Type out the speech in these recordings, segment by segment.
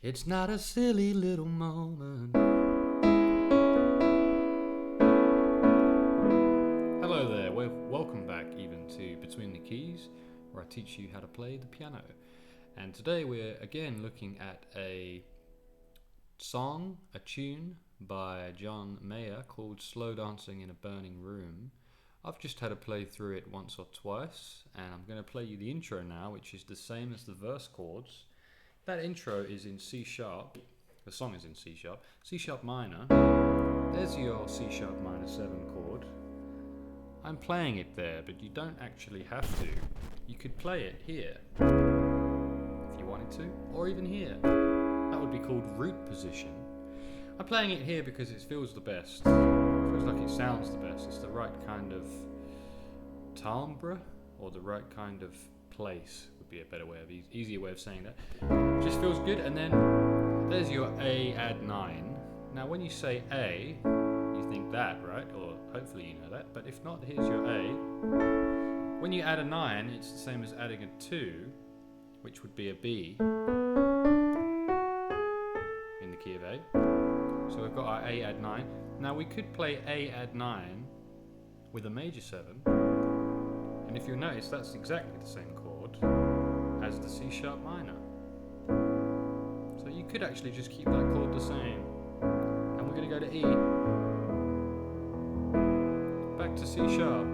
It's not a silly little moment. Hello there, welcome back even to Between the Keys, where I teach you how to play the piano. And today we're again looking at a tune by John Mayer called Slow Dancing in a Burning Room. I've just had to play through it once or twice, and I'm going to play you the intro now, which is the same as the verse chords. That intro is in C sharp, the song is in C sharp, C sharp minor. There's your C sharp minor 7 chord. I'm playing it there, but you don't actually have to. You could play it here, if you wanted to, or even here. That would be called root position. I'm playing it here because it feels the best. It feels like it sounds the best. It's the right kind of timbre, or the right kind of place would be a better way of easier way of saying that. Just feels good. And then there's your A add 9. Now when you say A, you think that, right? Or hopefully you know that, but if not, here's your A. When you add a 9, it's the same as adding a 2, which would be a B in the key of A. So we've got our A add 9. Now we could play A add 9 with a major 7, and if you notice, that's exactly the same chord as the C sharp minor. So you could actually just keep that chord the same. And we're going to go to E. Back to C sharp.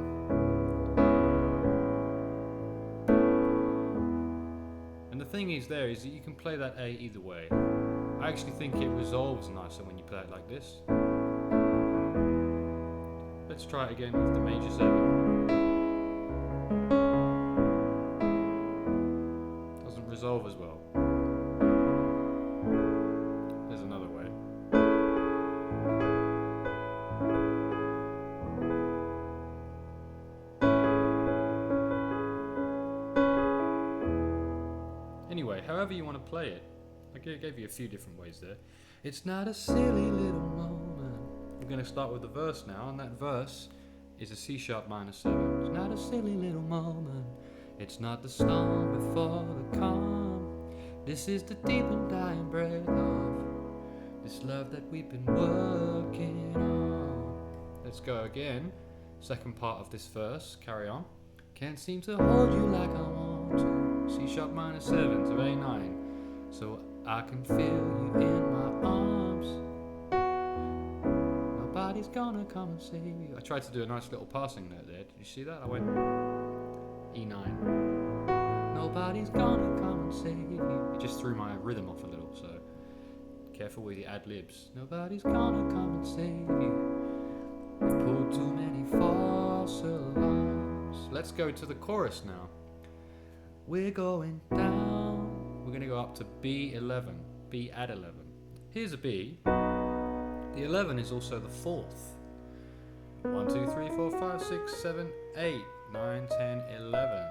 And the thing is that you can play that A either way. I actually think it resolves nicer when you play it like this. Let's try it again with the major 7. Doesn't resolve as well. There's another way. Anyway, however you want to play it, I gave you a few different ways there. It's not a silly little moment. We're going to start with the verse now, and that verse is a C sharp minor 7. It's not a silly little moment. It's not the storm before the calm. This is the deep and dying breath of this love that we've been working on. Let's go again. Second part of this verse, carry on. Can't seem to hold you like I want to. C sharp minor 7 to A9. So I can feel you in my arms. Nobody's gonna come and save you. I tried to do a nice little passing note there. Did you see that? I went E9. Nobody's gonna come and save you. It just threw my rhythm off a little, so careful with the ad-libs. Nobody's gonna come and save you. We've pulled too many false alarms. Let's go to the chorus now. We're going down. We're going to go up to B11, B add 11. Here's a B. The 11 is also the 4th. 1, 2, 3, 4, 5, 6, 7, 8, 9, 10, 11.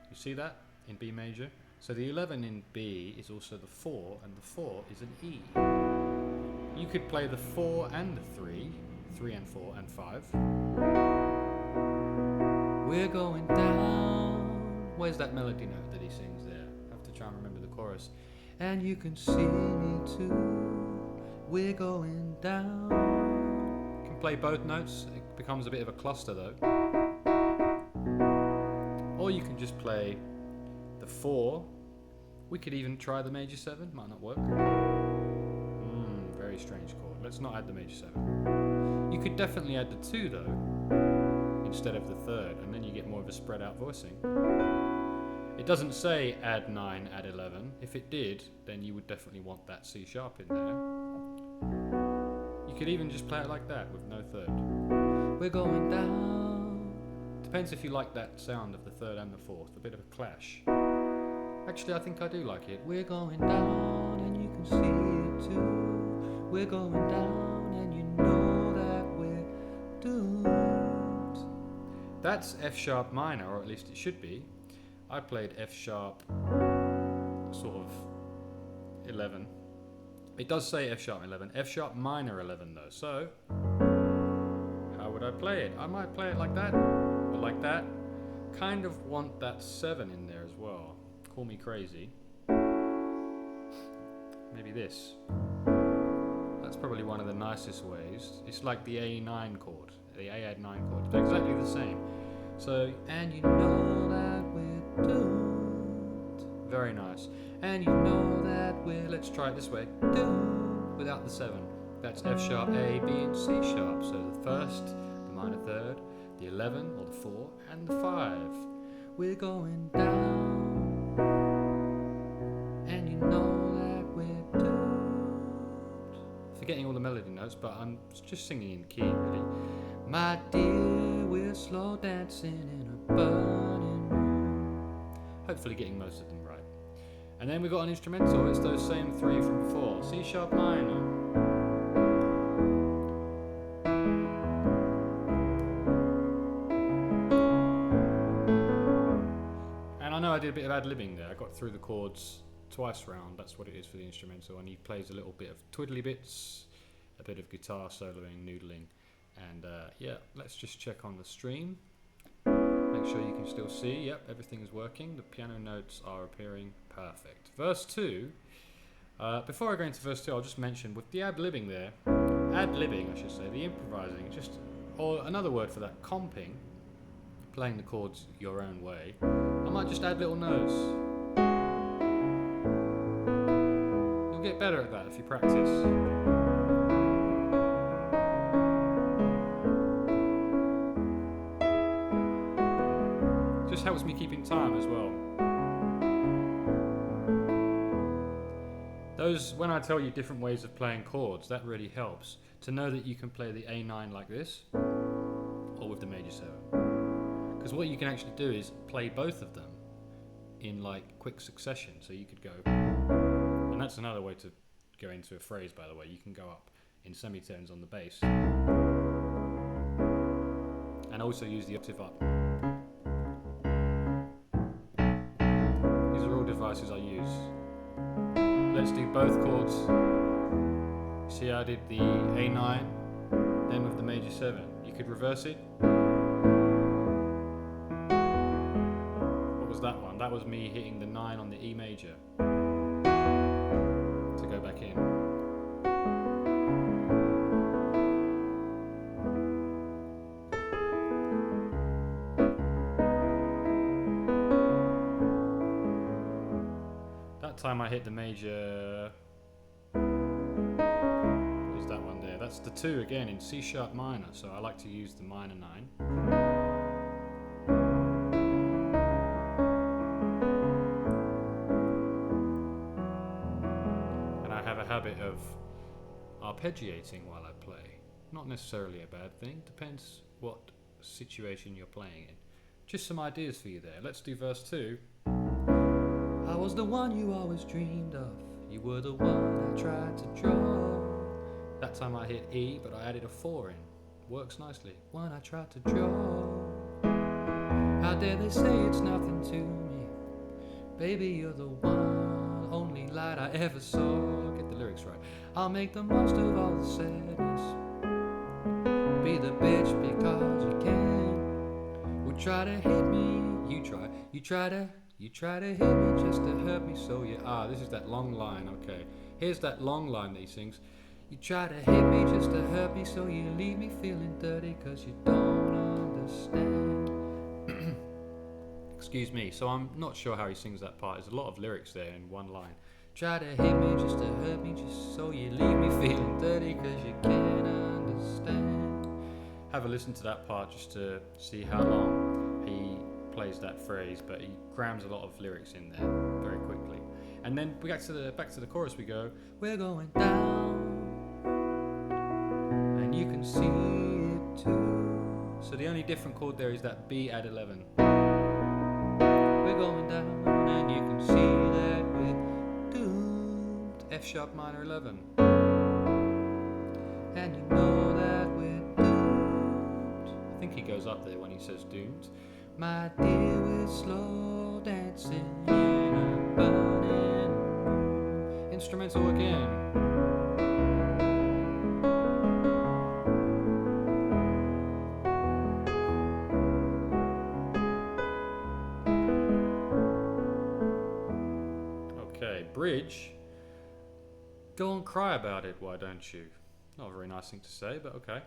You see that in B major? So the 11 in B is also the 4, and the 4 is an E. You could play the 4 and the 3, 3 and 4 and 5. We're going down. Where's that melody note that he sings there? Try and remember the chorus. And you can see me too. We're going down. You can play both notes. It becomes a bit of a cluster though. Or you can just play the 4. We could even try the major 7. Might not work. Very strange chord. Let's not add the major 7. You could definitely add the 2 though, instead of the 3rd, and then you get more of a spread out voicing. It doesn't say add 9, add 11. If it did, then you would definitely want that C sharp in there. You could even just play it like that with no 3rd. We're going down. Depends if you like that sound of the 3rd and the 4th. A bit of a clash. Actually, I think I do like it. We're going down and you can see it too. We're going down and you know that we're doomed. That's F sharp minor, or at least it should be. I played F sharp sort of 11. It does say F sharp 11. F sharp minor 11 though. So, how would I play it? I might play it like that, or like that. Kind of want that 7 in there as well. Call me crazy. maybe this. That's probably one of the nicest ways. It's like the A9 chord, the A add 9 chord, but exactly the same. So, and you know that we're doomed. Very nice. And you know that we're, let's try it this way, doomed without the 7. That's F sharp, A, B, and C sharp. So the first, the minor third, the 11 or the 4, and the 5. We're going down. And you know that we're doomed. Forgetting all the melody notes, but I'm just singing in key, really. My dear, we're slow dancing in a burning room. Hopefully getting most of them right. And then we've got an instrumental. It's those same 3 from before. C sharp minor. And I know I did a bit of ad-libbing there. I got through the chords twice round. That's what it is for the instrumental. And he plays a little bit of twiddly bits, a bit of guitar soloing, noodling. And yeah, let's just check on the stream. Make sure you can still see. Yep, everything is working. The piano notes are appearing perfect. Verse 2. Before I go into verse 2, I'll just mention with the ad-libbing there, ad-libbing I should say, the improvising, just, or another word for that, comping, playing the chords your own way. I might just add little notes. You'll get better at that if you practice. Just helps me keep in time as well. Those, when I tell you different ways of playing chords, that really helps to know that you can play the A9 like this or with the major 7. Because what you can actually do is play both of them in like quick succession. So you could go, and that's another way to go into a phrase, by the way. You can go up in semitones on the bass and also use the octave up. Devices I use. Let's do both chords. See, I did the A9, then with the major 7. You could reverse it. What was that one? That was me hitting the 9 on the E major to go back in. Time I hit the major, what is that one there? That's the 2 again in C sharp minor, so I like to use the minor 9. And I have a habit of arpeggiating while I play. Not necessarily a bad thing, depends what situation you're playing in. Just some ideas for you there. Let's do verse 2. I was the one you always dreamed of. You were the one I tried to draw. That time I hit E, but I added a 4 in. Works nicely. One I tried to draw. How dare they say it's nothing to me? Baby, you're the one, only light I ever saw. Get the lyrics right. I'll make the most of all the sadness. Be the bitch because you can. Would try to hit me. You try to hit me just to hurt me, so you this is that long line, okay. Here's that long line that he sings. You try to hit me just to hurt me, so you leave me feeling dirty, cause you don't understand. Excuse me, so I'm not sure how he sings that part. There's a lot of lyrics there in one line. Try to hit me just to hurt me, just so you leave me feeling dirty, cause you can't understand. Have a listen to that part just to see how long he plays that phrase, but he crams a lot of lyrics in there very quickly. And then we back to the chorus we go, we're going down, and you can see it too. So the only different chord there is that B add 11. We're going down, and you can see that we're doomed. F sharp minor 11. And you know that we're doomed. I think he goes up there when he says doomed. My dear, we're slow dancing in a burning room. Instrumental again. Okay, bridge. Go and cry about it, why don't you? Not a very nice thing to say, but okay.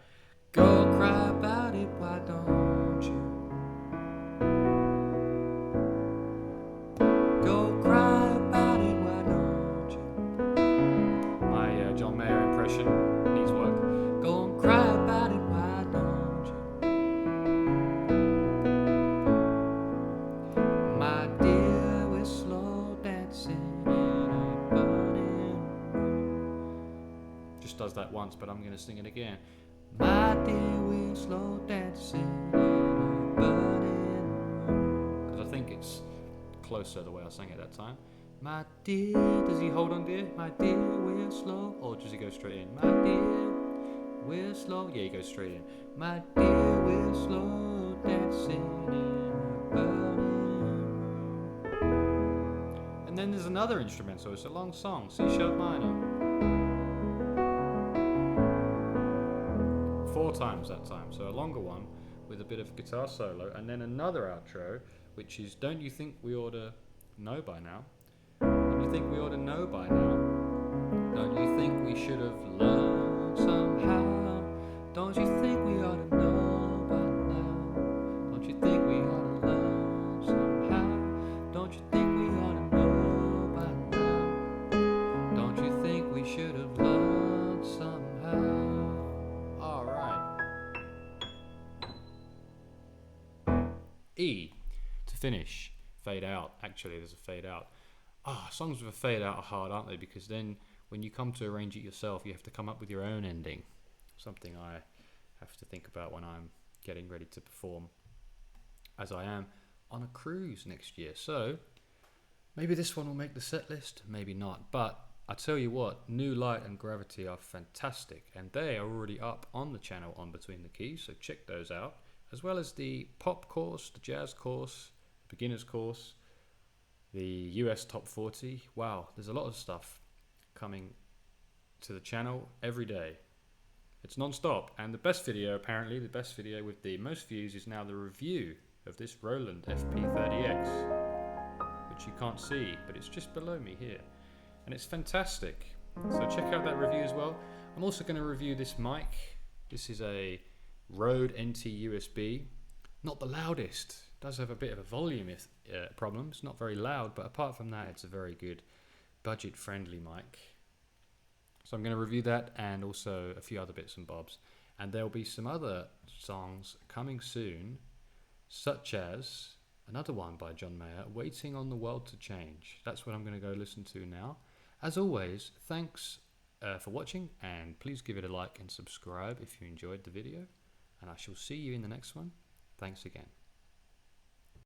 Go cry about it, why don't you? Go cry about it, why don't you? My John Mayer impression needs work. Go and cry about it, why don't you? My dear, we're slow dancing in a burning room. Just does that once, but I'm going to sing it again. My dear, we're slow dancing in a burning room. Because I think it's closer the way I sang it that time. My dear, does he hold on, dear? My dear, we're slow. Or does he go straight in? My dear, we're slow. Yeah, he goes straight in. My dear, we're slow dancing in a burning room. And then there's another instrumental. It's a long song, C sharp minor. 4 times that time, so a longer one with a bit of guitar solo, and then another outro, which is Don't You Think We Ought to Know By Now? Don't you think we ought to know by now? Don't you think we should have learned somehow? Don't you think we ought to know by now? Don't you think we ought to learn somehow? Don't you think we ought to know by now? Don't you think we should have learned somehow? E to finish, fade out. Actually, there's a fade out. Songs with a fade out are hard, aren't they? Because then when you come to arrange it yourself, you have to come up with your own ending. Something I have to think about when I'm getting ready to perform, as I am on a cruise next year. So maybe this one will make the set list, maybe not. But I tell you what, New Light and Gravity are fantastic, and they are already up on the channel on Between the Keys, so check those out. As well as the pop course, the jazz course, beginner's course, the US Top 40. Wow, there's a lot of stuff coming to the channel every day. It's non-stop, and the best video, apparently, the best video with the most views is now the review of this Roland FP-30X, which you can't see, but it's just below me here. And it's fantastic. So check out that review as well. I'm also going to review this mic. This is a Rode NT USB, not the loudest. It does have a bit of a volume problem. It's not very loud, but apart from that, it's a very good budget-friendly mic. So I'm going to review that and also a few other bits and bobs. And there'll be some other songs coming soon, such as another one by John Mayer, Waiting on the World to Change. That's what I'm going to go listen to now. As always, thanks for watching, and please give it a like and subscribe if you enjoyed the video. And I shall see you in the next one. Thanks again.